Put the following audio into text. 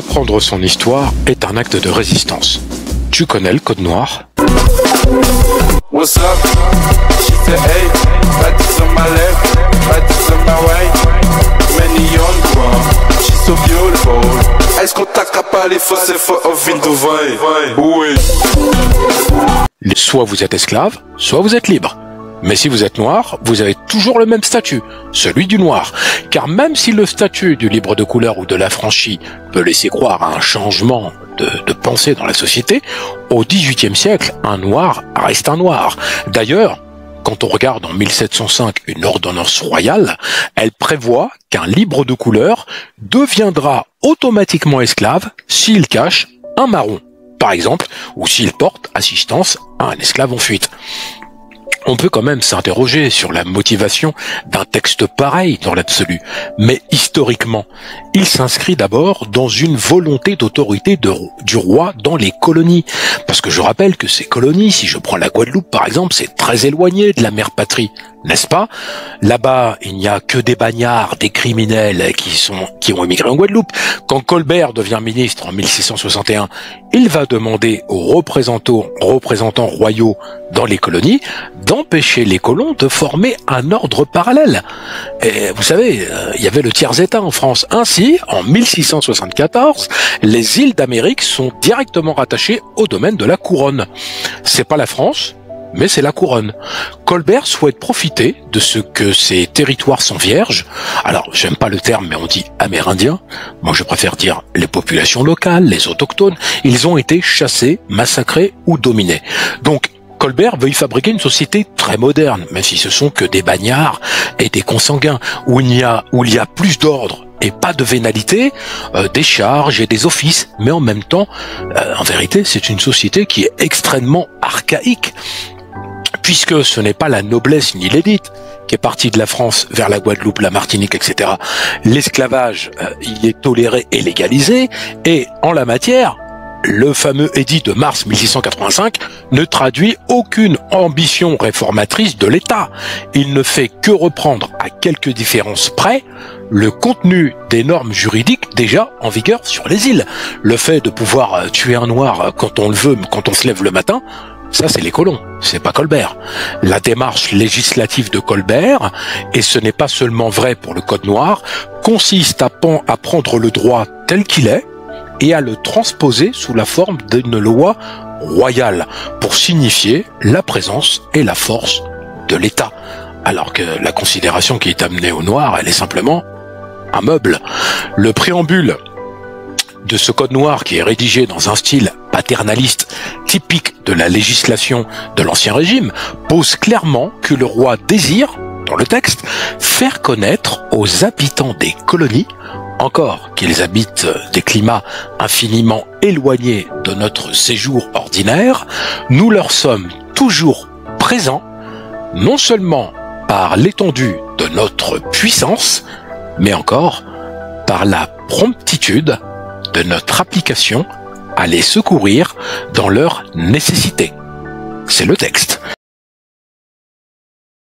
Apprendre son histoire est un acte de résistance. Tu connais le code noir? What's up? She said, hey, practice on my left, practice on my right. Many on one, she's so beautiful. Est-ce qu'on taquera pas les fausses for of Vindovain? Oui. Soit vous êtes esclave, soit vous êtes libre. Mais si vous êtes noir, vous avez toujours le même statut, celui du noir. Car même si le statut du libre de couleur ou de l'affranchi peut laisser croire à un changement de pensée dans la société, au XVIIIe siècle, un noir reste un noir. D'ailleurs, quand on regarde en 1705 une ordonnance royale, elle prévoit qu'un libre de couleur deviendra automatiquement esclave s'il cache un marron, par exemple, ou s'il porte assistance à un esclave en fuite. On peut quand même s'interroger sur la motivation d'un texte pareil dans l'absolu, mais historiquement, il s'inscrit d'abord dans une volonté d'autorité du roi dans les colonies. Parce que je rappelle que ces colonies, si je prends la Guadeloupe par exemple, c'est très éloigné de la mère patrie, n'est-ce pas? Là-bas, il n'y a que des bagnards, des criminels qui ont émigré en Guadeloupe. Quand Colbert devient ministre en 1661, il va demander aux représentants royaux dans les colonies d'empêcher les colons de former un ordre parallèle. Et vous savez, il y avait le tiers-état en France. Ainsi, en 1674, les îles d'Amérique sont directement rattachées au domaine de la couronne. C'est pas la France, mais c'est la couronne. Colbert souhaite profiter de ce que ces territoires sont vierges. Alors, j'aime pas le terme, mais on dit amérindiens. Moi, je préfère dire les populations locales, les autochtones. Ils ont été chassés, massacrés ou dominés. Donc, Colbert veut y fabriquer une société très moderne, même si ce sont que des bagnards et des consanguins, où il y a plus d'ordre et pas de vénalité, des charges et des offices. Mais en même temps, en vérité, c'est une société qui est extrêmement archaïque, puisque ce n'est pas la noblesse ni l'élite qui est partie de la France vers la Guadeloupe, la Martinique, etc. L'esclavage, il est toléré et légalisé, et en la matière, le fameux édit de mars 1685 ne traduit aucune ambition réformatrice de l'État. Il ne fait que reprendre à quelques différences près le contenu des normes juridiques déjà en vigueur sur les îles. Le fait de pouvoir tuer un noir quand on le veut, quand on se lève le matin, ça c'est les colons, c'est pas Colbert. La démarche législative de Colbert, et ce n'est pas seulement vrai pour le code noir, consiste à prendre le droit tel qu'il est et à le transposer sous la forme d'une loi royale pour signifier la présence et la force de l'État. Alors que la considération qui est amenée au noir, elle est simplement un meuble. Le préambule de ce code noir, qui est rédigé dans un style paternaliste typique de la législation de l'Ancien Régime, pose clairement que le roi désire, dans le texte, faire connaître aux habitants des colonies, encore qu'ils habitent des climats infiniment éloignés de notre séjour ordinaire, nous leur sommes toujours présents, non seulement par l'étendue de notre puissance, mais encore par la promptitude de notre application à les secourir dans leur nécessité. C'est le texte.